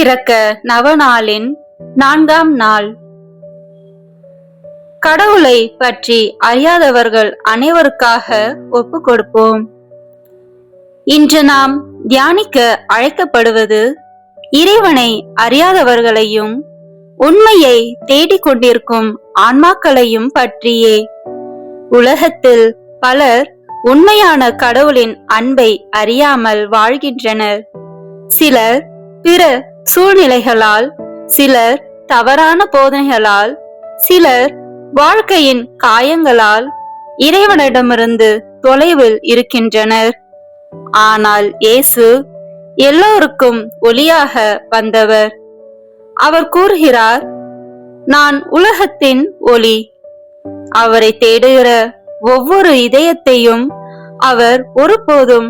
விண்ணரக்க நவநாளின் 4ஆம் நாள். கடவுளை பற்றி அறியாதவர்கள் அனைவருக்காக ஒப்பு கொடுப்போம். இன்று நாம் தியானிக்க அழைக்கப்படுவது இறைவனை அறியாதவர்களையும் உண்மையை தேடிக் கொண்டிருக்கும் ஆன்மாக்களையும் பற்றியே. உலகத்தில் பலர் உண்மையான கடவுளின் அன்பை அறியாமல் வாழ்கின்றனர். சிலர் பிற சூழ்நிலைகளால், சிலர் தவறான போதனைகளால், சிலர் வாழ்க்கையின் காயங்களால் இறைவனிடமிருந்து தொலைவில் இருக்கின்றனர். ஆனால் இயேசு எல்லோருக்கும் ஒளியாக வந்தவர். அவர் கூறுகிறார், நான் உலகத்தின் ஒளி. அவரை தேடுகிற ஒவ்வொரு இதயத்தையும் அவர் ஒருபோதும்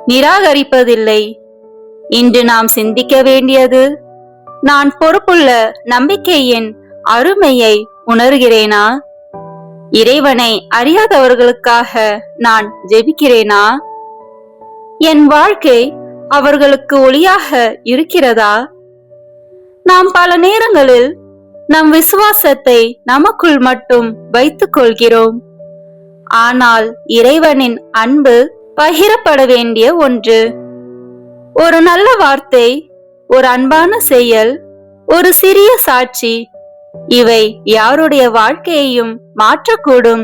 நிராகரிப்பதில்லை. இன்று நாம் சிந்திக்க வேண்டியது, நான் பொறுப்புள்ள நம்பிக்கையின் அருமையை உணர்கிறேனா? இறைவனை அறியாதவர்களுக்காக நான் ஜெபிக்கிறேனா? என் வாழ்க்கை அவர்களுக்கு ஒளியாக இருக்கிறதா? நாம் பல நேரங்களில் நம் விசுவாசத்தை நமக்குள் மட்டும் வைத்துக் கொள்கிறோம். ஆனால் இறைவனின் அன்பு பகிரப்பட வேண்டிய ஒன்று. ஒரு நல்ல வார்த்தை, ஒரு அன்பான செயல், ஒரு சிறிய சாட்சி, இவை யாருடைய வாழ்க்கையையும் மாற்றக்கூடும்.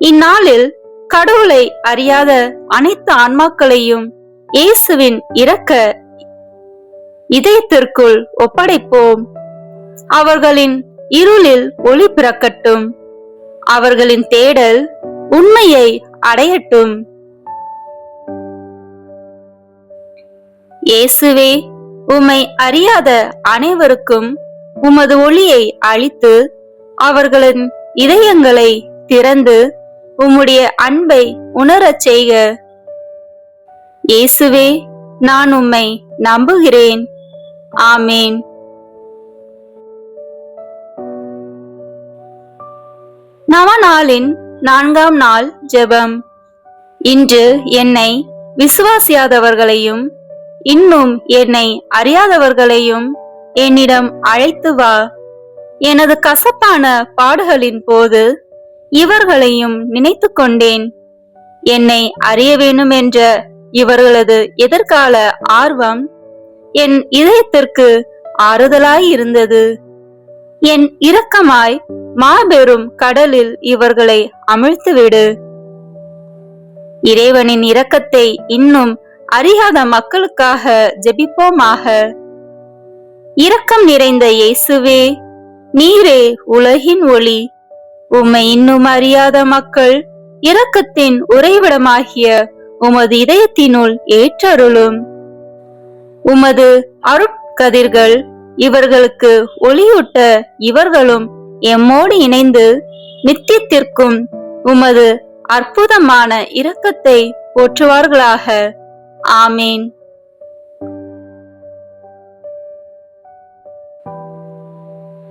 இந்நாளில் கடவுளை அறியாத அனைத்து ஆன்மாக்களையும் இயேசுவின் இரக்க இதயத்திற்குள் ஒப்படைப்போம். அவர்களின் இருளில் ஒளி பிறக்கட்டும். அவர்களின் தேடல் உண்மையை அடையட்டும். இயேசுவே, உம்மை அறியாத அனைவருக்கும் உமது ஒளியை அளித்து அவர்களின் இதயங்களை திறந்து உம்முடைய அன்பை உணரச் செய்க. இயேசுவே, நான் உம்மை நம்புகிறேன். ஆமேன். நவநாளின் 4ஆம் நாள் ஜெபம். இன்று என்னை விசுவாசியாதவர்களையும் இன்னும் என்னை அறியாதவர்களையும் என்னிடம் அழைத்து வா. எனது கசப்பான பாடுகளின் போது இவர்களையும் நினைத்து கொண்டேன். என்னை அறிய வேண்டும் என்ற இவர்களது எதிர்கால ஆர்வம் என் இதயத்திற்கு ஆறுதலாய் இருந்தது. என் இரக்கமாய் மாபெரும் கடலில் இவர்களை அமிழ்த்துவிடு. இறைவனின் இரக்கத்தை இன்னும் அறியாத மக்களுக்காக ஜெபிப்போமாக. இரக்கம் நிறைந்த இயேசுவே, நீரே உலகின் ஒளி. உம்மை இன்னும் அறியாத மக்கள் இரக்கத்தின் உறைவிடமாகிய உமது இதயத்தினுள் ஏற்றருளும். உமது அருட்கதிர்கள் இவர்களுக்கு ஒளியூட்ட இவர்களும் எம்மோடு இணைந்து நித்தியத்திற்கும் உமது அற்புதமான இரக்கத்தை போற்றுவார்களாக. ஆமேன்.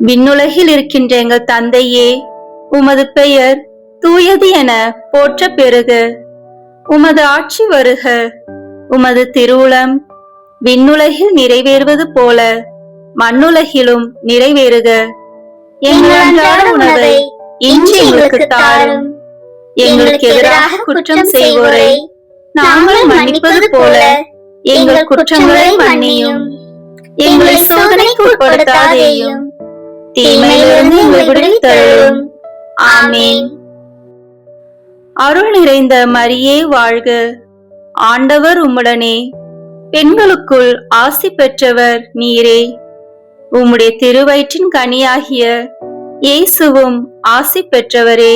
விண்ணுலகில் இருக்கின்ற எங்கள் தந்தையே, உமது பெயர் தூயது என போற்ற பெறுக. உமது ஆட்சி வருக. உமது திருவுளம் விண்ணுலகில் நிறைவேறுவது போல மண்ணுலகிலும் நிறைவேறுக. எங்கள் அன்றாட உணவை இன்று எங்களுக்கு தாரும். எங்களுக்கு எதிராக குற்றம் செய்வோரை நாங்கள் மன்னிப்பது போல எங்கள் குற்றங்களை மன்னியும். எங்களை சோதனைக்கு உட்படுத்தாதேயும், தீமையிலிருந்து எங்களை விடுவித்தருளும். ஆமேன். அருள் நிறைந்த மரியே வாழ்க. ஆண்டவர் உம்முடனே. பெண்களுக்குள் ஆசி பெற்றவர் நீரே. உம்முடைய திருவயிற்றின் கனியாகிய இயேசுவும் ஆசி பெற்றவரே.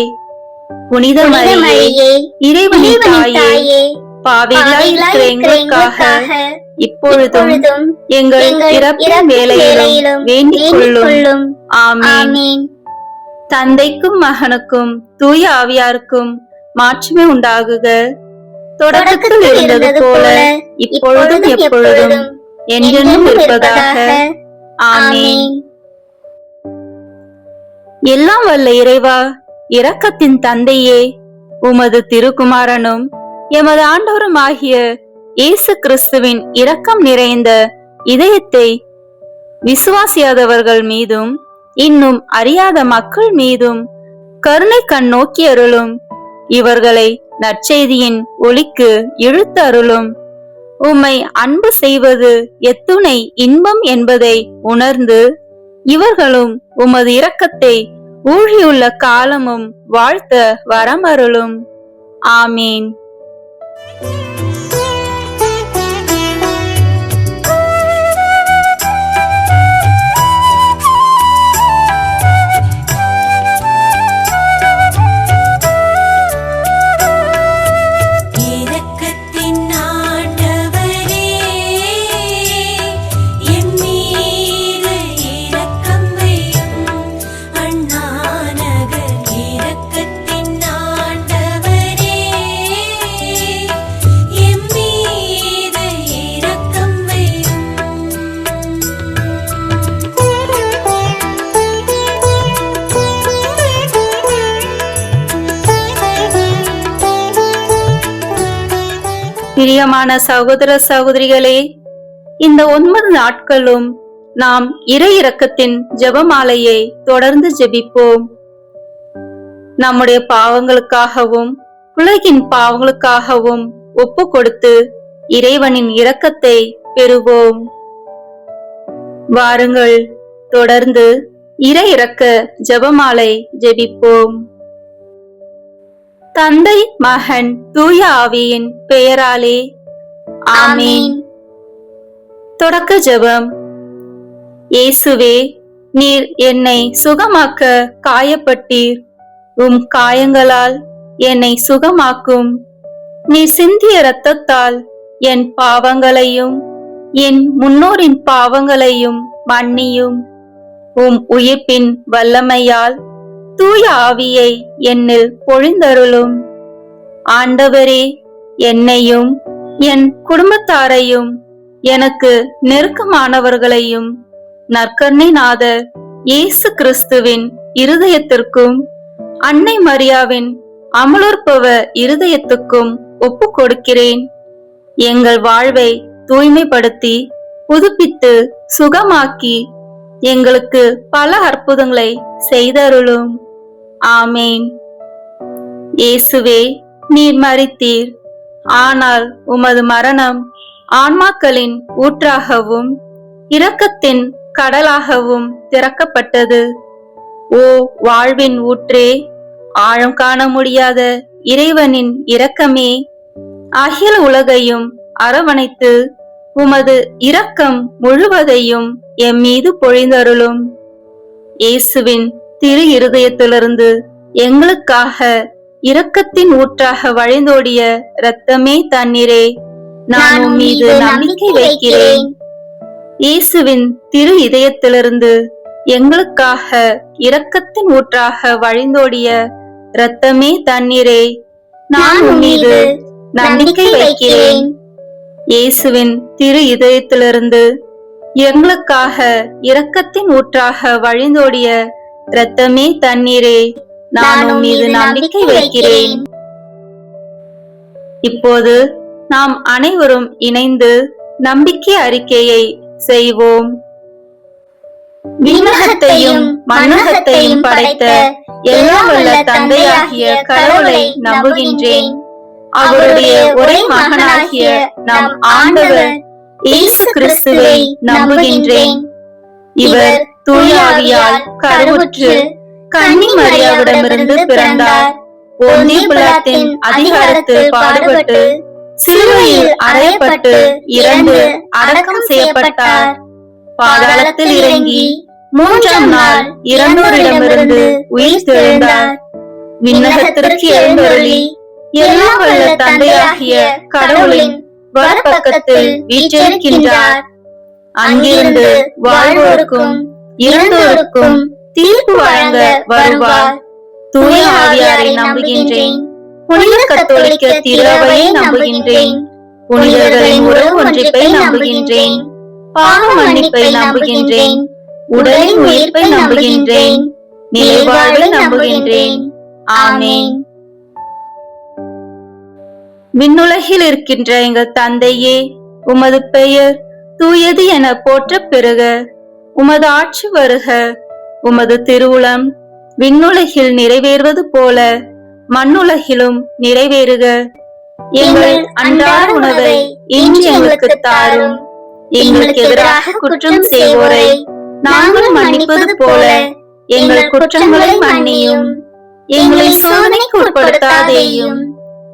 புனித மரியே, இறைவனின் தாயே, பாவிகளாய் இருக்கிற எங்களுக்காக இப்பொழுதும் எங்கள் இறப்பின் வேளையிலும் வேண்டிக் கொள்ளும். ஆமீன். தந்தைக்கும் மகனுக்கும் தூய ஆவியாருக்கும் மாட்சிமை உண்டாகுக. தொடக்கத்தில் இருந்தது போல இப்பொழுதும் எப்பொழுதும் என்றென்றும் இருப்பதாக. ஆமீன். எல்லாம் வல்ல இறைவா, இரக்கத்தின் தந்தையே, உமது திருக்குமாரனும் எமது ஆண்டவரும் ஆகிய இயேசு கிறிஸ்துவின் இரக்கம் நிறைந்த இதயத்தை விசுவாசியாதவர்கள் மீதும் இன்னும் அறியாத மக்கள் மீதும் கருணை கண் நோக்கி அருளும். இவர்களை நற்செய்தியின் ஒளிக்கு இழுத்து அருளும். உம்மை அன்பு செய்வது எத்துணை இன்பம் என்பதை உணர்ந்து இவர்களும் உமது இரக்கத்தை ஊழியுள்ள காலமும் வாழ்த்த வரமருளும். ஆமீன். பிரியமான சகோதர சகோதரிகளே, இந்த 9 நாட்களும் நாம் இறை இரக்கத்தின் ஜெபமாலையை தொடர்ந்து ஜெபிப்போம். நம்முடைய பாவங்களுக்காகவும் உலகின் பாவங்களுக்காகவும் ஒப்பு கொடுத்து இறைவனின் இரக்கத்தை பெறுவோம். வாருங்கள், தொடர்ந்து இறை இரக்க ஜெபமாலை ஜெபிப்போம். தந்தை, மகன், தூய ஆவியின் பெயராலே ஆமீன். தொடக்க ஜெபம். இயேசுவே, நீர் என்னை சுகமாக்க காயப்பட்டீர். உம் காயங்களால் என்னை சுகமாக்கும். நீர் சிந்திய இரத்தத்தால் என் பாவங்களையும் என் முன்னோரின் பாவங்களையும் மன்னியும். உம் உயிர்ப்பின் வல்லமையால் தூய ஆவியை என்னில் பொழிந்தருளும். ஆண்டவரே, என்னையும் என் குடும்பத்தாரையும் எனக்கு நெருக்கமானவர்களையும் நற்கருணை நாதர் இயேசு கிறிஸ்துவின் இருதயத்திற்கும் அன்னை மரியாவின் அமலோற்பவ இருதயத்துக்கும் ஒப்பு கொடுக்கிறேன். எங்கள் வாழ்வை தூய்மைப்படுத்தி புதுப்பித்து சுகமாக்கி எங்களுக்கு பல அற்புதங்களை செய்தருளும். ஆமேன். இயேசுவே, நீர் மரித்தீர். ஆனால் உமது மரணம் ஆன்மாக்களின் ஊற்றாகவும் இரக்கத்தின் கடலாகவும் திறக்கப்பட்டது. ஓ வாழ்வின் ஊற்றே, ஆழம் காண முடியாத இறைவனின் இரக்கமே, அகில உலகையும் அரவணைத்து உமது இரக்கம் முழுவதையும் எம் மீது பொழிந்தருளும். இயேசுவின் திரு இருதயத்திலிருந்து எங்களுக்காக இரக்கத்தின் ஊற்றாக வழிந்தோடிய இரத்தமே தண்ணீரே, நான் உம் மீது நம்பிக்கை வைக்கிறேன். இயேசுவின் திரு இதயத்திலிருந்து எங்களுக்காக இரக்கத்தின் ஊற்றாக வழிந்தோடிய இரத்தமே தண்ணீரே, நான் உம் மீது நம்பிக்கை வைக்கிறேன். இயேசுவின் திரு இதயத்திலிருந்து எங்களுக்காக இரக்கத்தின் ஊற்றாக வழிந்தோடிய இரத்தமே தண்ணீரே, நான் உம் மீது நம்பிக்கை வைக்கிறேன். இப்போது நாம் அனைவரும் இணைந்து நம்பிக்கை அறிக்கையை செய்வோம். விண்ணகத்தையும் மண்ணகத்தையும் படைத்த எல்லாம் வல்ல தந்தையாகிய கடவுளை நம்புகின்றேன். அவருடைய ஒரே மகனாகிய நம் ஆண்டவர் இயேசு கிறிஸ்துவை நம்புகின்றேன். இவர் தூய ஆவியால் கருவுற்று கன்னி மரியாவிடமிருந்து பிறந்தார். பொந்திய பிலாத்தின் அதிகாரத்தில் பாடுபட்டு சிலுவையில் அறையப்பட்டு இறந்து அடக்கம் செய்யப்பட்டார். பாதாளத்தில் இறங்கி 3ஆம் நாள் இறந்தோரிடமிருந்து உயிர் தெழுந்தார். விண்ணகத்திற்கு எழுந்தருளி எல்லாம் வல்ல தந்தையாகிய கடவுளின் வலப்பக்கத்தில் வீற்றிருக்கின்றார். அங்கிருந்து வாழ்வோருக்கும் இறந்தோருக்கும் தீர்ப்பு வழங்க வருவார். தூய ஆவியாரை நம்புகின்றேன். புனித கத்தோலிக்க திருவையை நம்புகின்றேன். புனிதர்களின் உறவு ஒன்றிப்பை நம்புகின்றேன். பாவ மன்னிப்பை நம்புகின்றேன். உடலின் உயிர்ப்பை நம்புகின்றேன். நிலைவாழ்வை நம்புகின்றேன். ஆமேன். விண்ணுலகில் இருக்கின்ற எங்கள் தந்தையே, உமது பெயர் தூயது என போற்றப் பெறுக. உமது ஆட்சி வருக. உமது திருவுளம் விண்ணுலகில் நிறைவேறுவது போல மண்ணுலகிலும் நிறைவேறுக. எங்கள் அன்றாட உணவை இன்று எங்களுக்கு தாரும். எங்களுக்கு எதிராக குற்றம் செய்வோரை நாங்கள் மன்னிப்பது போல எங்கள் குற்றங்களை மன்னியும். எங்களை சோதனைக்கு உட்படுத்தாதேயும்,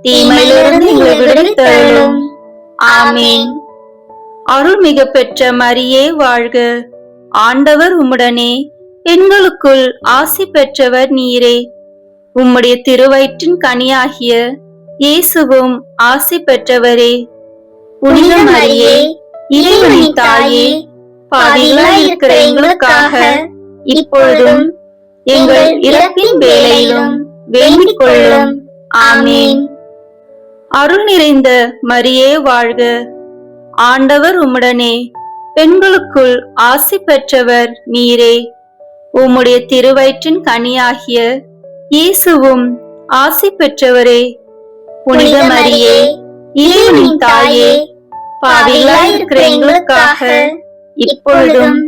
தீமையிலிருந்து எங்களை விடுவித்தருளும். ஆமேன். அருள்மிகு பெற்ற மரியே வாழ்க. ஆண்டவர் உம்முடனே, பெண்களுக்குள் ஆசி பெற்றவர் நீரே. உம்முடைய திருவயிற்றின் கனியாகிய இயேசுவும் ஆசி பெற்றவரே. புனித மரியே, இறைவனின் தாயே, பாவிகளாய் இருக்கிற எங்களுக்காக இப்பொழுதும் எங்கள் இறப்பின் வேளையிலும் வேண்டிக் கொள்ளும். ஆமேன். அருள் நிறைந்த மரியே வாழ்க. ஆண்டவர் உம்முடனே, பெண்களுக்குள் ஆசி பெற்றவர் நீரே. உம்முடைய திருவயிற்றின் கனியாகிய இயேசுவும் ஆசி பெற்றவரே. புனித மரியே, இறைவனின் தாயே, பாவிகளாய் இருக்கிற எங்களுக்காக இப்பொழுதும்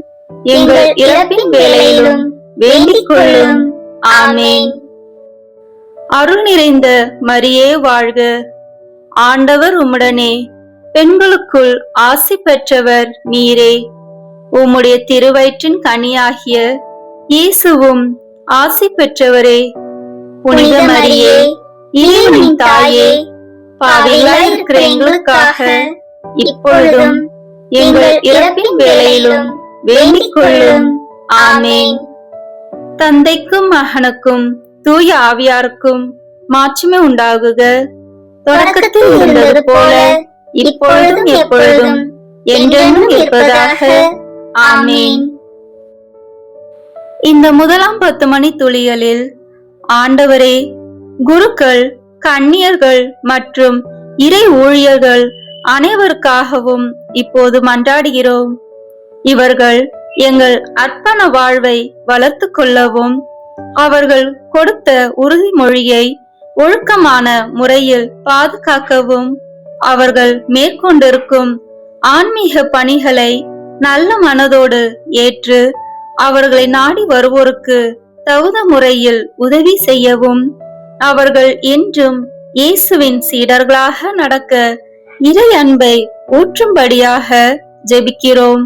எங்கள் இறப்பின் வேளையிலும் வேண்டிக் கொள்ளும். ஆமேன். அருள் நிறைந்த மரியே வாழ்க. ஆண்டவர் உம்முடனே, பெண்களுக்குள் ஆசி பெற்றவர் நீரே. உம்முடைய திருவயிற்றின் கனியாகிய இயேசுவும் ஆசி பெற்றவரே. புனித மரியே, இறைவனின் தாயே, பாவிகளாய் இருக்கிற எங்களுக்காக இப்பொழுதும் எங்கள் இறப்பின் வேளையிலும் வேண்டிக் கொள்ளும். ஆமேன். தந்தைக்கும் மகனுக்கும் தூய ஆவியாருக்கும் மாட்சிமை உண்டாகுக. தொடக்கத்தில் இருந்தது போல இப்பொழுதும் எப்பொழுதும் என்றென்றும் இருப்பதாக. ஆமேன். இந்த முதலாம் 10 மணி துளிகளில் ஆண்டவரே, குருக்கள், கன்னியர்கள் மற்றும் இறை ஊழியர்கள் அனைவருக்காகவும் இப்போது மன்றாடுகிறோம். இவர்கள் எங்கள் அர்ப்பண வாழ்வை வளர்த்து கொள்ளவும், அவர்கள் கொடுத்த உறுதிமொழியை ஒழுக்கமான முறையில் பாதுகாக்கவும், அவர்கள் மேற்கொண்டிருக்கும் ஆன்மீக பணிகளை நல்ல மனதோடு ஏற்று அவர்களை நாடி வருவோருக்கு தகுந்த முறையில் உதவி செய்யவும், அவர்கள் என்றும் இயேசுவின் சீடர்களாக நடக்க இறை அன்பை ஊற்றும்படியாக ஜெபிக்கிறோம்.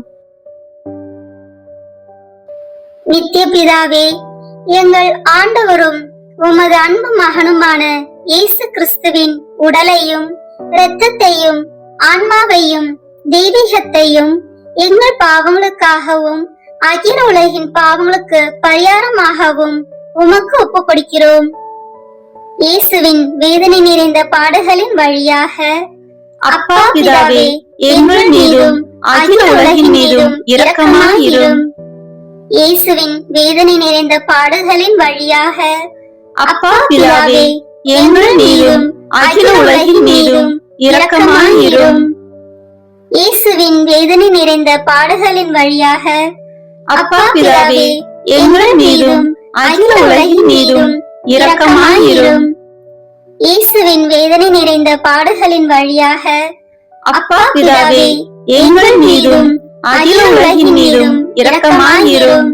நித்திய பிதாவே, எங்கள் ஆண்டவரும் உமது அன்பு மகனுமான இயேசு கிறிஸ்துவின் உடலையும் இரத்தத்தையும் ஆன்மாவையும் தெய்வீகத்தையும் எங்கள் பாவங்களுக்காகவும் அகில உலகின் பாவங்களுக்கு பரிகாரமாகவும் உமக்கு ஒப்புக் கொடுக்கிறோம். இயேசுவின் வேதனை நிறைந்த பாடுகளின் வழியாக அப்பா பிதாவே, எங்கள் மீதும் அகில உலகின் மீதும் இரக்கமாயிரும். இயேசுவின் வேதனை நிறைந்த பாடுகளின் வழியாக அப்பா பிதாவே, எங்கள் மீதும் அகில உலகின் மீதும் இரக்கமாயிரும். இயேசுவின் வேதனை நிறைந்த பாடுகளின் வழியாக அப்பா பிதாவே, எங்கள் மீதும் அகில உலகின் மீதும் இரக்கமாயிரும். இயேசுவின் வேதனை நிறைந்த பாடுகளின் வழியாக அப்பா பிதாவே, எங்கள் மீதும் அகில உலகின் மீதும் இரக்கமாயிரும்.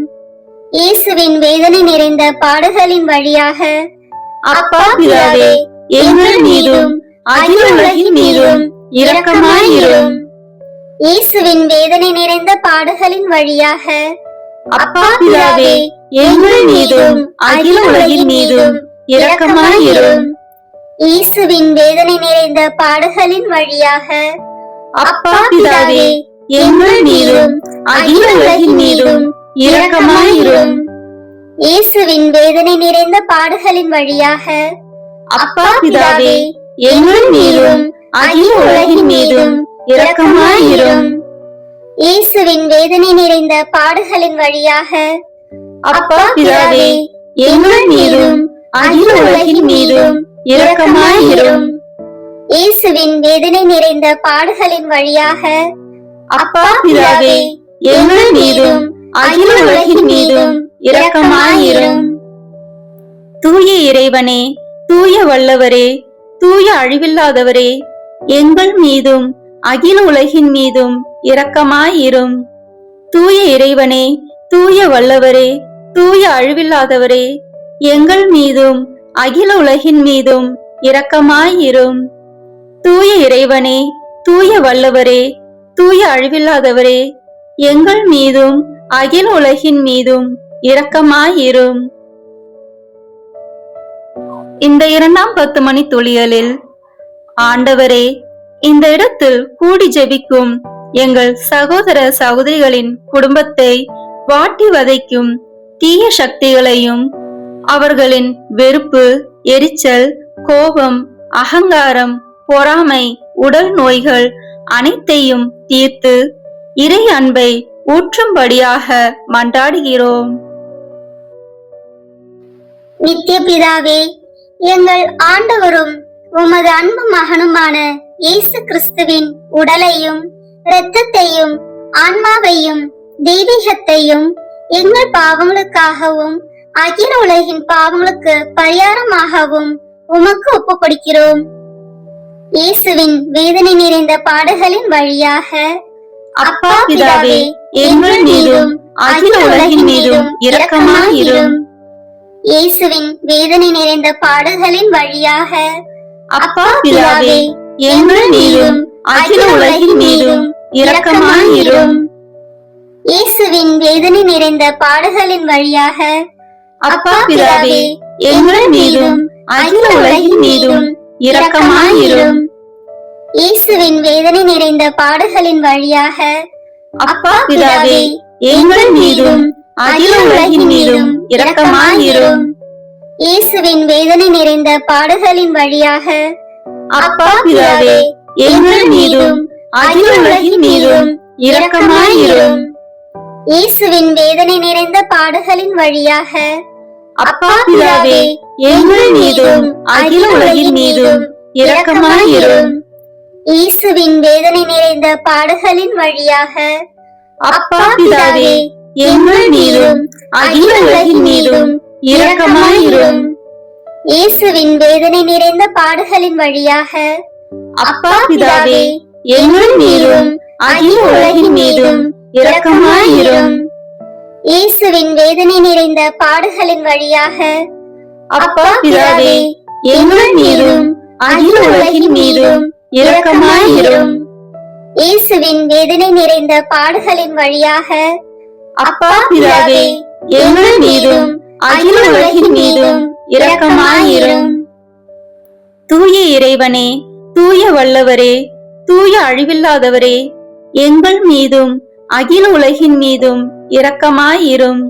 இயேசுவின் வேதனை நிறைந்த பாடுகளின் வழியாக அப்பா பிதாவே, எங்கள் மீதும் அகில உலகின் மீதும் இரக்கமாயிரும். இயேசுவின் வேதனை நிறைந்த பாடுகளின் வழியாக அப்பா பிதாவே, எங்கள் மீதும் அகில உலகின் மீதும் இரக்கமாயிரும். இயேசுவின் வேதனை நிறைந்த பாடுகளின் வழியாக அப்பா பிதாவே, எங்கள் மீதும் அகில உலகின் மீதும் இரக்கமாயிரும். இயேசுவின் வேதனை நிறைந்த பாடுகளின் வழியாக அப்பா பிதாவே, எங்கள் மீதும் அகில உலகின் மீதும் இரக்கமாயிரும். இயேசுவின் வேதனை நிறைந்த பாடுகளின் வழியாக அப்பா பிதாவே, எங்கள் மீதும் அகில உலகின் மீதும் இரக்கமாயிரும். இயேசுவின் வேதனை நிறைந்த பாடுகளின் வழியாக அப்பா பிதாவே, எங்கள் மீதும் அகில உலகின் மீதும் இரக்கமாயிரும். தூய இறைவனே, தூய வல்லவரே, தூய அழிவில்லாதவரே, எங்கள் மீதும் அகில உலகின் மீதும் இரக்கமாயிரும். தூய இறைவனே, தூய வல்லவரே, தூய அழிவில்லாதவரே, எங்கள் மீதும் அகில உலகின் மீதும் இரக்கமாயிரும். தூய இறைவனே, தூய வல்லவரே, தூய அழிவில்லாதவரே, எங்கள் மீதும் அகில உலகின் மீதும் இரக்கமாயிரும். இந்த 2ஆம் 10 மணி துளியலில், ஆண்டவரே, இந்த இடத்தில் கூடி ஜெபிக்கும் எங்கள் சகோதர சகோதரிகளின் குடும்பத்தை வாட்டி வதைக்கும் தீய சக்திகளையும் அவர்களின் வெறுப்பு, எரிச்சல், கோபம், அகங்காரம், பொறாமை, உடல் நோய்கள் அனைத்தையும் தீர்த்து இறை அன்பை ஊற்றும்படியாக மன்றாடுகிறோம். நித்திய பிதாவே, எங்கள் ஆண்டவரும் உமது அன்பு மகனுமான இயேசு கிறிஸ்துவின் உடலையும் இரத்தத்தையும் ஆன்மாவையும் தெய்வீகத்தையும் எங்கள் பாவங்களுக்காகவும் அகில உலகின் பாவங்களுக்கு பரிகாரமாகவும் உமக்கு ஒப்புக் கொடுக்கிறோம். இயேசுவின் வேதனை நிறைந்த பாடுகளின் வழியாக அப்பா பிதாவே, எங்கள் மீதும் அகில உலகின் மீதும் இரக்கமாயிரும். இயேசுவின் வேதனை நிறைந்த பாடுகளின் வழியாக அப்பா பிதாவே, எங்கள் மீதும் அகில உலகின் மீதும் இரக்கமாயிரும். இயேசுவின் வேதனை நிறைந்த பாடுகளின் வழியாக அப்பா பிதாவே, எங்கள் மீதும் அகில உலகின் மீதும் இரக்கமாயிரும். இயேசுவின் வேதனை நிறைந்த பாடுகளின் வழியாக அப்பா பிதாவே, எங்கள் மீதும் அகில உலகின் மீதும் இரக்கமாயிரும். இயேசுவின் வேதனை நிறைந்த பாடுகளின் வழியாக அப்பா பிதாவே, எங்கள் மீதும் அகில உலகின் மீதும் இரக்கமாயிரும். இயேசுவின் வேதனை நிறைந்த பாடுகளின் வழியாக அப்பா பிதாவே, எங்கள் மீதும் அகில உலகின் மீதும் இரக்கமாயிரும். இயேசுவின் வேதனை நிறைந்த பாடுகளின் வழியாக அப்பா பிதாவே, எங்கள் மீதும் அகில உலகின் மீதும் இரக்கமாயிரும். இயேசுவின் வேதனை நிறைந்த பாடுகளின் வழியாக அப்பா பிதாவே, எங்கள் மீதும் அகில உலகின் மீதும் இரக்கமாயிரும். இயேசுவின் வேதனை நிறைந்த பாடுகளின் வழியாக அப்பா பிதாவே, எங்கள் மீதும் அகில உலகின் மீதும் இரக்கமாயிரும். இயேசுவின் வேதனை நிறைந்த பாடுகளின் வழியாக அப்பா பிதாவே, எங்கள் மீதும் அகில உலகின் மீதும் இரக்கமாயிரும். தூய இறைவனே, தூய வல்லவரே, தூய அழிவில்லாதவரே, எங்கள் மீதும் அகில உலகின் மீதும் இரக்கமாயிரும்.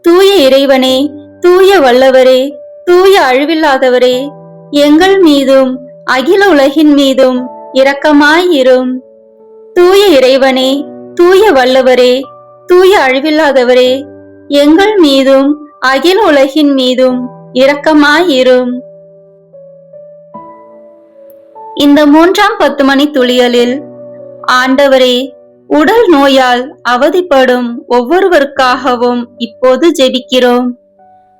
தூய இறைவனே, தூய வல்லவரே, தூய அழிவில்லாதவரே, எங்கள் மீதும் அகில உலகின் மீதும் இரக்கமாயிரும். தூய இறைவனே, தூய வல்லவரே, தூய அழிவில்லாதவரே, எங்கள் மீதும் அகில உலகின் மீதும் இரக்கமாயிரும். இந்த 3ஆம் 10 மணி துளியலில், ஆண்டவரே, உடல் நோயால் அவதிப்படும் ஒவ்வொருவருக்காகவும் இப்போது ஜெபிக்கிறோம்.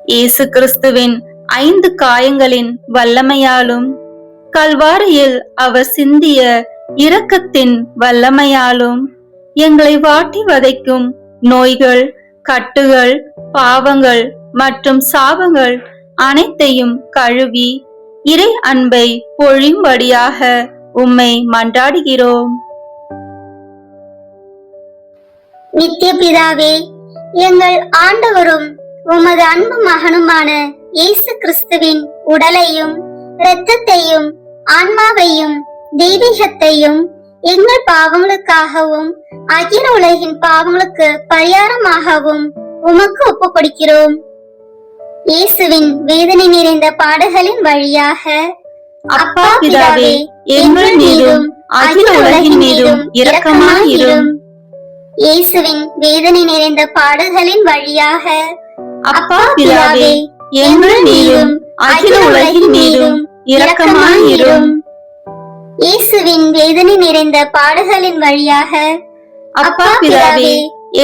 இயேசு கிறிஸ்துவின் 5 காயங்களின் வல்லமையாலும் கல்வாரியில் அவர் சிந்திய இரக்கத்தின் வல்லமையாலும் எங்களை வாட்டி வதைக்கும் நோய்கள், கட்டுகள், பாவங்கள் மற்றும் சாபங்கள் அனைத்தையும் கழுவி இறை அன்பை பொழியும்படியாக உம்மை மன்றாடுகிறோம். நித்திய பிதாவே, எங்கள் ஆண்டவரும் உமது அன்பு மகனுமான இயேசு கிறிஸ்துவின் உடலையும் இரத்தத்தையும் ஆன்மாவையும் தெய்வீகத்தையும் எங்கள் பாவங்களுக்காகவும் அகில உலகின் பாவங்களுக்கு பரிகாரமாகவும் உமக்கு ஒப்புக் கொடுக்கிறோம். இயேசுவின் வேதனை நிறைந்த பாடுகளின் வழியாக அப்பா பிதாவே, எங்கள் மீதும் அகில உலகின் மீதும் இரக்கமாயிரும். இயேசுவின் வேதனை நிறைந்த பாடுகளின் வழியாக அப்பா பிதாவே, எங்கள் மீதும் அகில உலகின் மீதும் இரக்கமாயிரும். இயேசுவின் வேதனை நிறைந்த பாடுகளின் வழியாக அப்பா பிதாவே,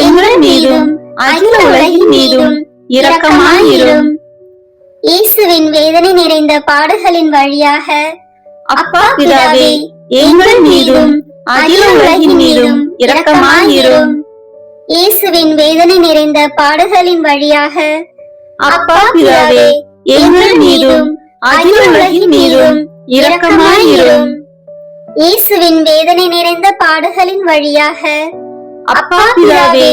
எங்கள் மீதும் அகில உலகின் மீதும் இரக்கமாயிரும். இயேசுவின் வேதனை நிறைந்த பாடுகளின் வழியாக அப்பா பிதாவே, எங்கள் மீதும் அகில உலகின் மீதும் இரக்கமாயிரும். இயேசுவின் வேதனை நிறைந்த பாடுகளின் வழியாக அப்பா பிதாவே, எங்கள் மீதும் அகில உலகின் மீதும் இரக்கமாயிரும். இயேசுவின் வேதனை நிறைந்த பாடுகளின் வழியாக அப்பா பிதாவே,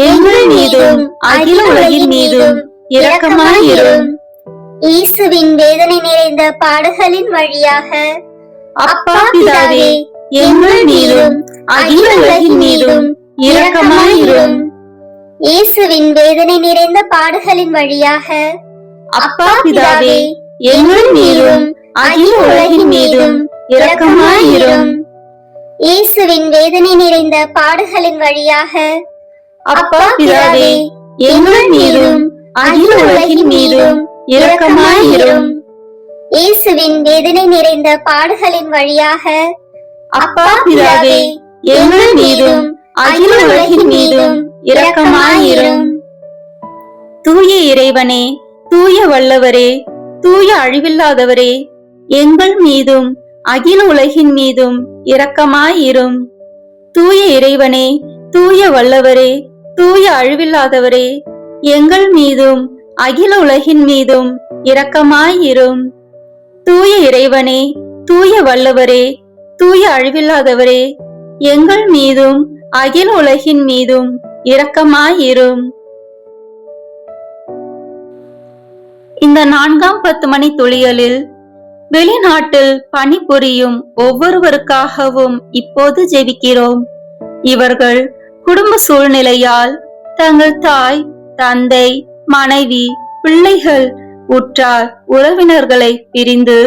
எங்கள் மீதும் அகில உலகின் மீதும் இரக்கமாயிரும். இயேசுவின் வேதனை நிறைந்த பாடுகளின் வழியாக அப்பா பிதாவே, எங்கள் மீதும் அகில உலகின் மீதும் இரக்கமாயிரும். இயேசுவின் வேதனை நிறைந்த பாடுகளின் வழியாக அப்பா பிதாவே, எங்கள் மீதும் அகில உலகின் மீதும் இரக்கமாயிரும். இயேசுவின் வேதனை நிறைந்த பாடுகளின் வழியாக அப்பா பிதாவே, எங்கள் மீதும் அகில உலகின் மீதும் இரக்கமாயிரும். இயேசுவின் வேதனை நிறைந்த பாடுகளின் வழியாக அப்பா பிதாவே, எங்கள் மீதும் அகில உலகின் மீதும் இரக்கமாயிரும். தூய இறைவனே, தூய வல்லவரே, தூய அழிவில்லாதவரே, எங்கள் மீதும் அகில உலகின் மீதும் இரக்கமாயிரும். தூய இறைவனே, தூய வல்லவரே, தூய அழிவில்லாதவரே, எங்கள் மீதும் அகில உலகின் மீதும் இரக்கமாயிரும். தூய இறைவனே, தூய வல்லவரே, தூய அழிவில்லாதவரே, எங்கள் மீதும் அகில உலகின் மீதும் இரக்கமாயிரும். இந்த 4ஆம் 10 மணி துளிகளில் வெளிநாட்டில் பணிபுரியும் ஒவ்வொருவருக்காகவும் இப்போது ஜெபிக்கிறோம். இவர்கள் குடும்ப சூழ்நிலையால் தங்கள் தாய், தந்தை, மனைவி, பிள்ளைகள், உற்றார் உறவினர்களை பிரிந்து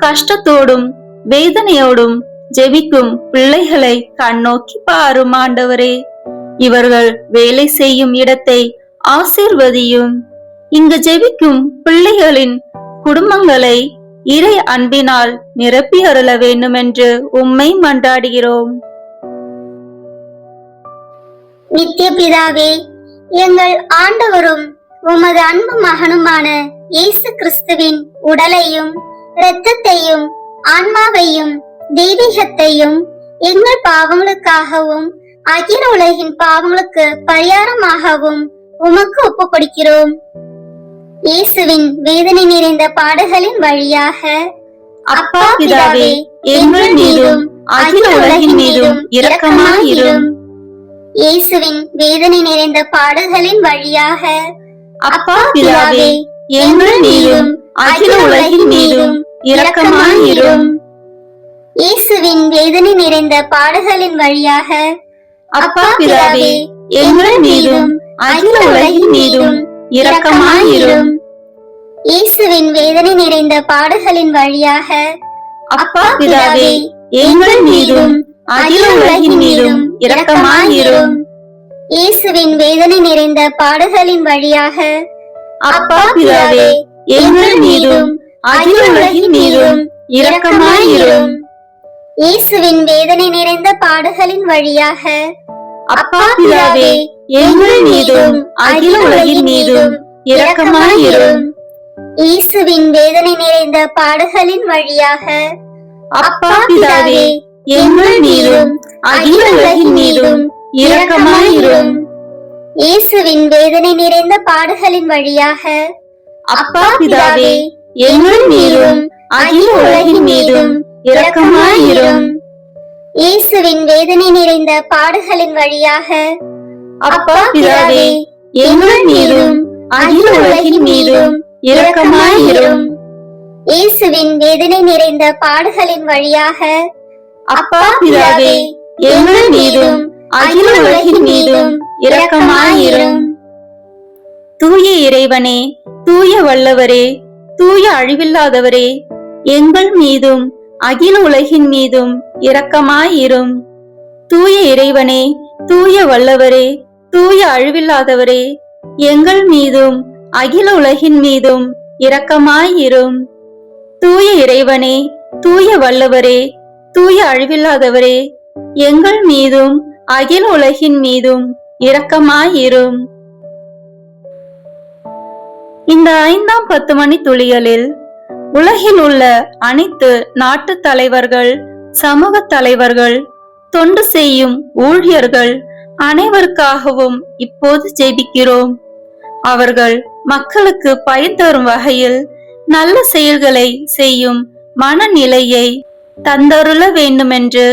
கஷ்டத்தோடும் வேதனையோடும் ஜெபிக்கும் பிள்ளைகளை கண்ணோக்கி பாரும் ஆண்டவரே. இவர்கள் வேலை செய்யும் இடத்தை ஆசீர்வதியும். இங்கு ஜெபிக்கும் பிள்ளைகளின் குடும்பங்களை இறை அன்பினால் நிரப்பி அருள வேண்டும் என்று உம்மை மன்றாடுகிறோம். நித்திய பிதாவே, எங்கள் ஆண்டவரும் உமது அன்பு மகனுமான இயேசு கிறிஸ்துவின் உடலையும் இரத்தத்தையும் ஆன்மாவையும் தெய்வீகத்தையும் எங்கள் பாவங்களுக்காகவும் அகில உலகின் பாவங்களுக்கு பரிகாரமாகவும் உமக்கு ஒப்புக் கொடுக்கிறோம். இயேசுவின் வேதனை நிறைந்த பாடுகளின் வழியாக அப்பா பிதாவே, எங்கள் மீதும் அகில உலகின் மீதும் இரக்கமாயிரும். இயேசுவின் வேதனை நிறைந்த பாடுகளின் வழியாக அப்பா பிதாவே, எங்கள் மீதும் அகில உலகின் மீதும் இரக்கமாயிரும். இயேசுவின் வேதனை நிறைந்த பாடுகளின் வழியாக அப்பா பிதாவே, எங்கள் மீதும் அகில உலகின் மீதும் இரக்கமாயிரும். இயேசுவின் வேதனை நிறைந்த பாடுகளின் வழியாக அப்பா பிதாவே, எங்கள் மீதும் அகில உலகின் மீதும் இரக்கமாயிரும். இயேசுவின் வேதனை நிறைந்த பாடுகளின் வழியாக அப்பா பிதாவே, எங்கள் மீதும் அகில உலகின் மீதும் இரக்கமாயிரும். இயேசுவின் வேதனை நிறைந்த பாடுகளின் வழியாக அப்பா பிதாவே, எங்கள் மீதும் அகில உலகின் மீதும் இரக்கமாயிரும். இயேசுவின் வேதனை நிறைந்த பாடுகளின் வழியாக அப்பா பிதாவே, எங்கள் மீதும் அகில உலகின் மீதும் இரக்கமாயிரும். இயேசுவின் வேதனை நிறைந்த பாடுகளின் வழியாக அப்பா பிதாவே, எங்கள் மீதும் அகில உலகின் மீதும் இரக்கமாயிரும். இயேசுவின் வேதனை நிறைந்த பாடுகளின் வழியாக அப்பா பிதாவே, எங்கள் மீதும் அகில உலகின் மீதும் இரக்கமாயிரும். இயேசுவின் வேதனை நிறைந்த பாடுகளின் வழியாக அப்பா பிதாவே, எங்கள் மீதும் அகில உலகின் மீதும் இரக்கமாயிரும். தூய இறைவனே, தூய வல்லவரே, தூய அழிவில்லாதவரே, எங்கள் மீதும் அகில உலகின் மீதும் இரக்கமாயிரும். தூய இறைவனே, தூய வல்லவரே, தூய அழிவில்லாதவரே, எங்கள் மீதும் அகில உலகின் மீதும் இரக்கமாயிரும். தூய இறைவனே, தூய வல்லவரே, தூய அழிவில்லாதவரே, எங்கள் மீதும் அகில உலகின் மீதும் இரக்கமாயிரும். இந்த 5ஆம் 10 மணி துளிகளில் உலகில் உள்ள அனைத்து நாட்டு தலைவர்கள், சமூக தலைவர்கள், தொண்டு செய்யும் ஊழியர்கள் அனைவருக்காகவும் இப்போது ஜெபிக்கிறோம். அவர்கள் மக்களுக்கு பயன் தரும் வகையில் நல்ல செயல்களை செய்யும் மனநிலையை தந்தருள வேண்டுமென்று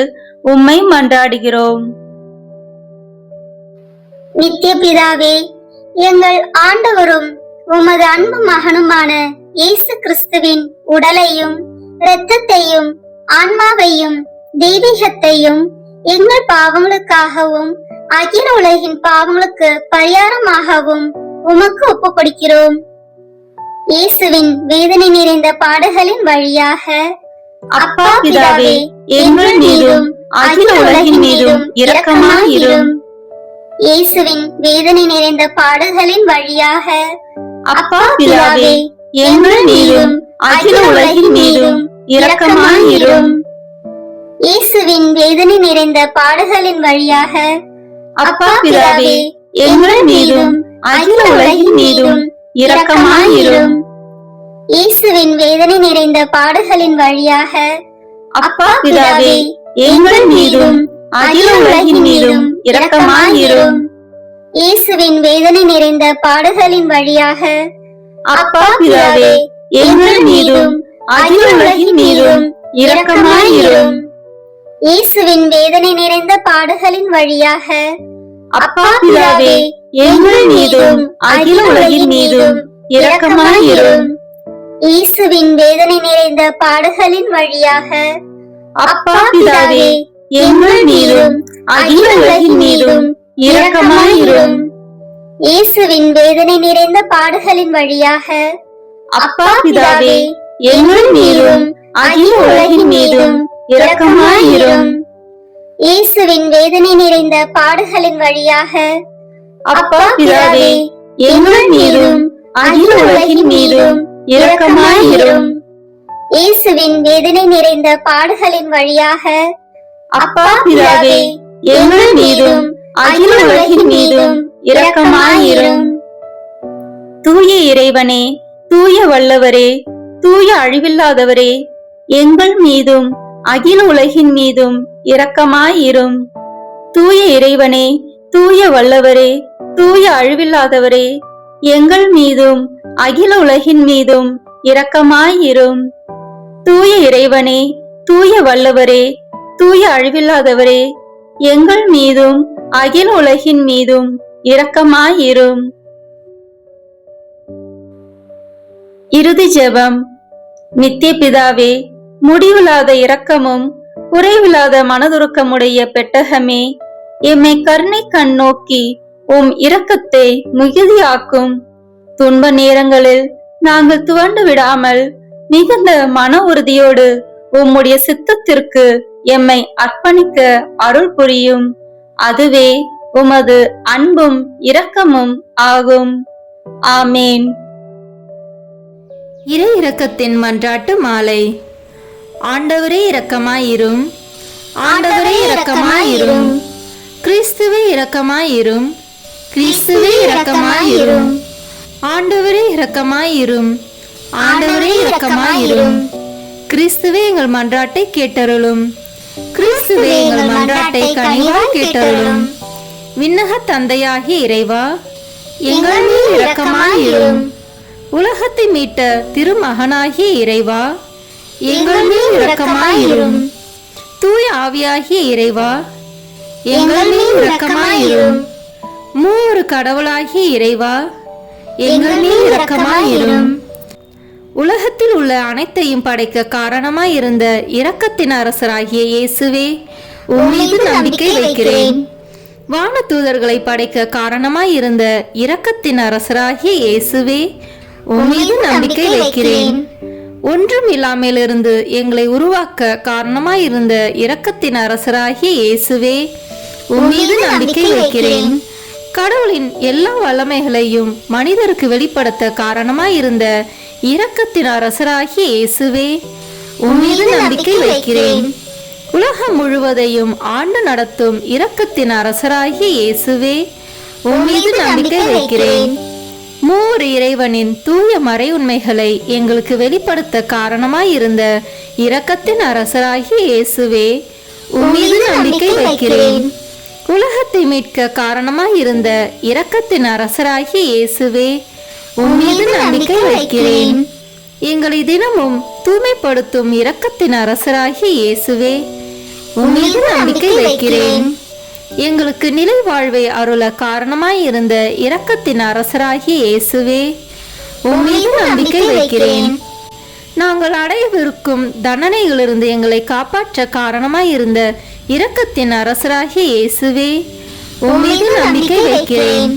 உம்மை மன்றாடுகிறோம். நித்திய பிதாவே, எங்கள் ஆண்டவரும் உமது அன்பு மகனுமான இயேசு கிறிஸ்துவின் உடலையும் இரத்தத்தையும் ஆன்மாவையும் தெய்வீகத்தையும் எங்கள் பாவங்களுக்காகவும் அகில உலகின் பாவங்களுக்கு பரிகாரமாகவும் உமக்கு ஒப்பு கொடுக்கிறோம். இயேசுவின் வேதனை நிறைந்த பாடுகளின் வழியாக அப்பா பிதாவே, எங்கள் மீதும் அகில உலகின் மீதும் இரக்கமாயிரும். இயேசுவின் வேதனை நிறைந்த பாடுகளின் வழியாக அப்பா பிதாவே, எங்கள் மீதும் அகில உலகின் மீதும் இரக்கமாயிரும். இயேசுவின் வேதனை நிறைந்த பாடுகளின் வழியாக அப்பா பிதாவே, எங்கள் மீதும் அகில உலகின் மீதும் இரக்கமாயிரும். இயேசுவின் வேதனை நிறைந்த பாடுகளின் வழியாக அப்பா பிதாவே, எங்கள் மீதும் அகில உலகின் மீதும் இரக்கமாயிரும். இயேசுவின் வேதனை நிறைந்த பாடுகளின் வழியாக அப்பா பிதாவே, எங்கள் மீதும் அகில உலகின் மீதும் இரக்கமாயிரும். இயேசுவின் வேதனை நிறைந்த பாடுகளின் வழியாக அப்பா பிதாவே, எங்கள் மீதும் அகில உலகின் மீதும் இரக்கமாயிரும். இயேசுவின் வேதனை நிறைந்த பாடுகளின் வழியாக அப்பா பிதாவே, எங்கள் மீதும் அகில உலகின் மீதும் இரக்கமாயிரும். இயேசுவின் வேதனை நிறைந்த பாடுகளின் வழியாக அப்பா பிதாவே, எங்கள் மீதும் அகில உலகின் மீதும் இரக்கமாயிரும். இயேசுவின் வேதனை நிறைந்த பாடுகளின் வழியாக அப்பா பிதாவே, எங்கள் மீதும் அகில உலகின் மீதும் இரக்கமாயிரும். இயேசுவின் வேதனை நிறைந்த பாடுகளின் வழியாக அப்பா பிதாவே, எங்கள் மீதும் அகில உலகின் மீதும் இரக்கமாயிரும். தூய இறைவனே, தூய வல்லவரே, தூய அழிவில்லாதவரே, எங்கள் மீதும் அகில உலகின் மீதும் இரக்கமாயிரும். தூய இறைவனே, தூய வல்லவரே, தூய அழிவில்லாதவரே, எங்கள் மீதும் அகில உலகின் மீதும் இரக்கமாயிரும். தூய இறைவனே, தூய வல்லவரே, தூய அழிவில்லாதவரே, எங்கள் மீதும் அகில உலகின் மீதும் இரக்கமாயிரும். இறுதி ஜெபம். நித்திய பிதாவே, முடிவில்லாத இரக்கமும் குறைவில்லாத மனதுருக்கமுடைய பெட்டகமே, எம்மை கருணை கண் நோக்கி உம் இரக்கத்தை மிகுதியாக்கும். துன்ப நேரங்களில் நாங்கள் துவண்டு விடாமல் மிகுந்த மன உறுதியோடு உம்முடைய சித்தத்திற்கு எம்மை அர்ப்பணிக்க அருள் புரியும். அதுவே உமது அன்பும் இரக்கமும் ஆகும். ஆமேன். இறை இரக்கத்தின் மன்றாட்டு மாலை. ஆண்டவரே இரக்கமாயிரும். ஆண்டவரே இரக்கமாயிரும். கிறிஸ்துவே இரக்கமாயிரும். கிறிஸ்துவே இரக்கமாயிரும். ஆண்டவரே இரக்கமாயிரும். ஆண்டவரே இரக்கமாயிரும். கிறிஸ்துவே எங்கள் மன்றாட்டை கேட்டருளும். கிறிஸ்துவே எங்கள் மன்றாட்டை கனிவாய் கேட்டருளும். விண்ணக தந்தையாகிய இறைவா, எங்கள் மேல் இரக்கமாயிரும். உலகத்தை மீட்ட திருமகனாகிய இறைவா, எங்கள் மேல் இரக்கமாயிரும். தூய ஆவியாகிய இறைவா, எங்கள் மேல் இரக்கமாயிரும். மூவொரு கடவுளாகிய இறைவா, எங்கள் மேல் இரக்கமாயிரும். உலகத்தில் உள்ள அனைத்தையும் படைக்க காரணமாயிருந்த இரக்கத்தின் அரசராகிய இயேசுவே, உம்மீது நம்பிக்கை வைக்கிறேன். வான தூதர்களை படைக்க காரணமாயிருந்த இரக்கத்தின் அரசராகிய இயேசுவே, உம்மீது நம்பிக்கை வைக்கிறேன். ஒன்றும் இல்லாமலிருந்து எங்களை உருவாக்க காரணமாயிருந்த இரக்கத்தின் அரசராகிய இயேசுவே, உம்மீது நம்பிக்கை வைக்கிறேன். கடவுளின் எல்லா வல்லமைகளையும் மனிதருக்கு வெளிப்படுத்த காரணமாயிருந்த இரக்கத்தின் அரசராகிய இயேசுவே, உம்மீது நம்பிக்கை வைக்கிறேன். உலகம் முழுவதையும் ஆண்டு நடத்தும் இரக்கத்தின் அரசராகிய இயேசுவே, உம்மீது நம்பிக்கை வைக்கிறேன். மூவர் இறைவனின் தூய மறை உண்மைகளை எங்களுக்கு வெளிப்படுத்த காரணமாயிருந்த இரக்கத்தின் அரசராகிய இயேசுவே, உம்மீது நம்பிக்கை வைக்கிறேன். உலகத்தை மீட்க காரணமாயிருந்த இரக்கத்தின் அரசராகிய இயேசுவே, உம்மீது நம்பிக்கை வைக்கிறேன். எங்களை தினமும் தூய்மைப்படுத்தும் இரக்கத்தின் அரசராகிய இயேசுவே, உம்மீது நம்பிக்கை வைக்கிறேன். எங்களுக்கு நிலை வாழ்வை அருள காரணமாயிருந்த இரக்கத்தின் அரசராகிய இயேசுவே, உம்மீது நம்பிக்கை வைக்கிறேன். நாங்கள் அடையவிருக்கும் தண்டனைகளிலிருந்து எங்களை காப்பாற்ற காரணமாயிருந்த இரக்கத்தின் அரசராகிய இயேசுவே, உம்மீது நம்பிக்கை வைக்கிறேன்.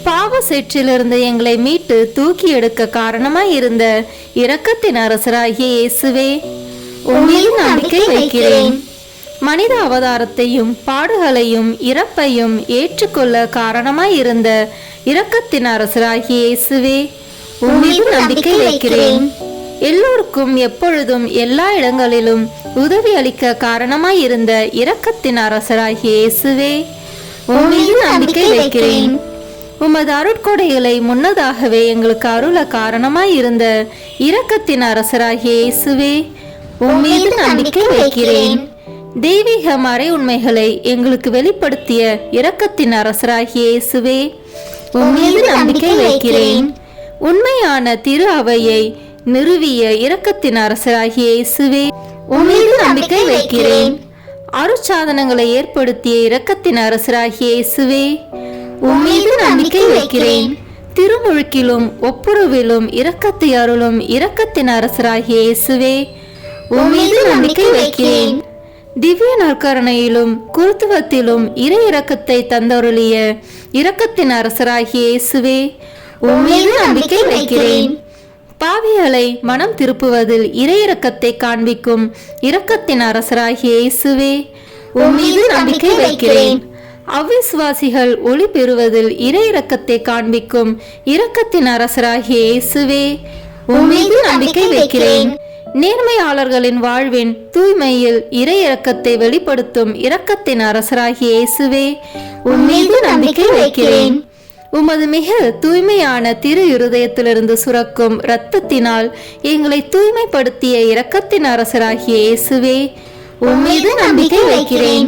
பாவ சேற்றிலிருந்து எங்களை மீட்டு தூக்கி எடுக்க காரணமாயிருந்த இரக்கத்தின் அரசராகிய இயேசுவே, உம்மீது நம்பிக்கை வைக்கிறேன். மனித அவதாரத்தையும் பாடுகளையும் இறப்பையும் ஏற்றுக்கொள்ள காரணமாயிருந்த இரக்கத்தின் அரசராகிய இயேசுவே, உம்மீது நம்பிக்கை வைக்கிறேன். எல்லோருக்கும் எப்பொழுதும் எல்லா இடங்களிலும் உதவி அளிக்க காரணமாயிருந்த இரக்கத்தின் அரசராகிய இயேசுவே, உம்மீது நம்பிக்கை வைக்கிறேன். உமது அருட்கொடைகளை முன்னதாகவே எங்களுக்கு அருள காரணமாயிருந்த இரக்கத்தின் அரசராகிய இயேசுவே, உம்மீது நம்பிக்கை வைக்கிறேன். தெய்வீக மறை உண்மைகளை எங்களுக்கு வெளிப்படுத்திய இரக்கத்தின் அரசராகிய இயேசுவே, உம்மீது நம்பிக்கை வைக்கிறேன். உண்மையான திரு அவையை நிறுவிய இரக்கத்தின் அரசராகிய இயேசுவே, உம்மீது நம்பிக்கை வைக்கிறேன். அருட்சாதனங்களை ஏற்படுத்திய இரக்கத்தின் அரசராகிய இயேசுவே, உம்மீது நம்பிக்கை வைக்கிறேன். திருமுழுக்கிலும் ஒப்புரவிலும் இரக்கத்தை அருளும் இரக்கத்தின் அரசராகிய இயேசுவே, உம்மீது நம்பிக்கை வைக்கிறேன். திவ்ய நற்கருணையிலும் குருத்துவத்திலும் இறை இரக்கத்தை தந்தருளிய இரக்கத்தின் அரசராகிய இயேசுவே, உம்மீது நம்பிக்கை வைக்கிறேன். பாவிகளை மனம் திருப்புவதில் இறை இரக்கத்தை காண்பிக்கும் இரக்கத்தின் அரசராகிய இயேசுவே, உம்மீது நம்பிக்கை வைக்கிறேன். அவ்விசுவாசிகள் ஒளி பெறுவதில் இறை இரக்கத்தை காண்பிக்கும் இரக்கத்தின் அரசராகிய இயேசுவே, உம்மீது நம்பிக்கை வைக்கிறேன். நேர்மையாளர்களின் வாழ்வின் தூய்மையில் இறை இரக்கத்தை வெளிப்படுத்தும் இரக்கத்தின் அரசராகிய இயேசுவே, உம்மீது நம்பிக்கை வைக்கிறேன். உமது மிக தூய்மையான திரு இருதயத்திலிருந்து சுரக்கும் இரத்தத்தினால் எங்களை தூய்மைப்படுத்திய இரக்கத்தின் அரசராகிய இயேசுவே, உம்மீது நம்பிக்கை வைக்கிறேன்.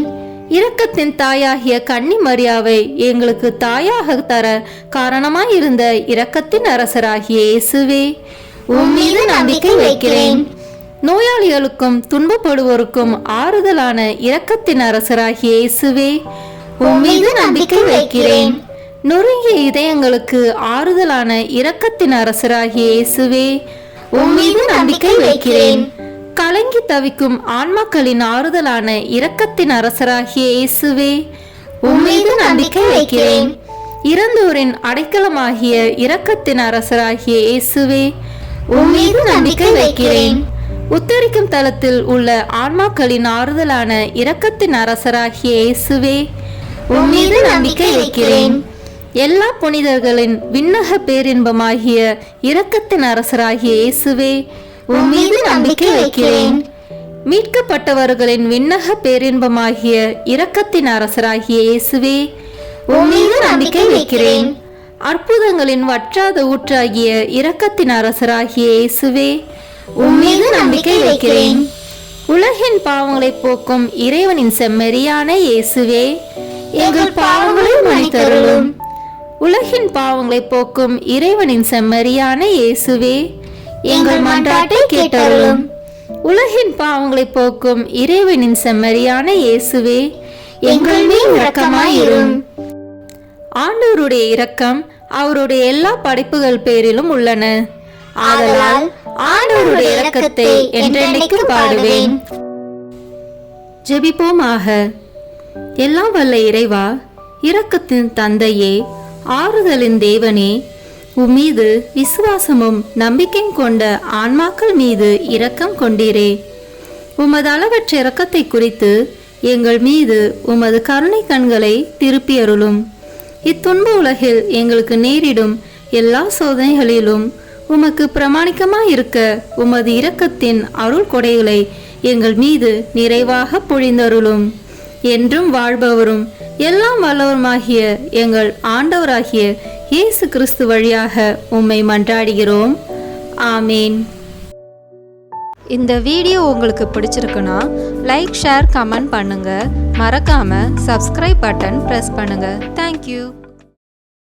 இரக்கத்தின் தாயாகிய கன்னி மரியாவை எங்களுக்கு தாயாக தர காரணமாயிருந்த இரக்கத்தின் அரசராகிய இயேசுவே, உம்மீது நம்பிக்கை வைக்கிறேன். நோயாளிகளுக்கும் துன்பப்படுவோருக்கும் ஆறுதலான இரக்கத்தின் அரசராகிய இயேசுவே, உம்மீது நம்பிக்கை வைக்கிறேன். நொறுங்கிய இதயங்களுக்கு ஆறுதலான இரக்கத்தின் அரசராகிய இயேசுவே, உம்மீது நம்பிக்கை வைக்கிறேன். கலங்கி தவிக்கும் ஆன்மாக்களின் ஆறுதலான இரக்கத்தின் அரசராகிய இயேசுவே, உம்மீது நம்பிக்கை வைக்கிறேன். இறந்தோரின் அடைக்கலமாகிய இரக்கத்தின் அரசராகிய இயேசுவே, உம்மீது நம்பிக்கை வைக்கிறேன். உத்தரிக்கும் தலத்தில் உள்ள ஆன்மாக்களின் ஆறுதலான இரக்கத்தின் அரசராகிய இயேசுவே, உம்மீது நம்பிக்கை வைக்கிறேன். எல்லா புனிதர்களின் விண்ணக பேரின்பமாகிய இரக்கத்தின் அரசராகிய இயேசுவே, உம்மீது நம்பிக்கை வைக்கிறேன். மீட்கப்பட்டவர்களின் விண்ணக பேரின்பமாகிய இரக்கத்தின் அரசராகிய இயேசுவே, உம்மீது நம்பிக்கை வைக்கிறேன். அற்புதங்களின் வற்றாத ஊற்றாகிய இரக்கத்தின் அரசராகிய இயேசுவே, உம்மீது நம்பிக்கை வைக்கிறேன். உலகின் பாவங்களை போக்கும் இறைவனின் செம்மறியான இயேசுவே, எங்கள் பாவங்களை மன்னித்தருளும். உலகின் பாவங்களை போக்கும் இறைவனின் செம்மறியான இயேசுவே, எங்கள் மன்றாட்டை கேட்டருளும். உலகின் பாவங்களை போக்கும் இறைவனின் செம்மறியான இயேசுவே, எங்கள் மேல் இரக்கமாயிரும். ஆண்டவருடைய இரக்கம் அவருடைய எல்லா படைப்புகள் பேரிலும் உள்ளன. ஆதலால் ஆண்டவருடைய இரக்கத்தை என்றென்றைக்கும் பாடுவேன். ஜெபிப்போமாக. எல்லாம் வல்ல இறைவா, இரக்கத்தின் தந்தையே, ஆறுதலின் தேவனே, உம்மீது விசுவாசமும் நம்பிக்கையும் கொண்ட ஆன்மாக்கள் மீது இரக்கம் கொண்டீரே. உமது அளவற்ற இரக்கத்தை குறித்து எங்கள் மீது உமது கருணை கண்களை திருப்பியருளும். இத்துன்ப உலகில் எங்களுக்கு நேரிடும் எல்லா சோதனைகளிலும் உமக்கு பிரமாணிக்கமாயிருக்க உமது இரக்கத்தின் அருள் கொடைகளை எங்கள் மீது நிறைவாக பொழிந்தருளும். என்றும் வாழ்பவரும் எல்லாம் வல்லவருமாகிய எங்கள் ஆண்டவராகிய இயேசு கிறிஸ்து வழியாக உம்மை மன்றாடுகிறோம். ஆமேன். இந்த வீடியோ உங்களுக்கு பிடிச்சிருக்குன்னா லைக், ஷேர், கமெண்ட் பண்ணுங்க. மறக்காம சப்ஸ்கிரைப் பட்டன் பிரஸ் பண்ணுங்க. தேங்க்யூ.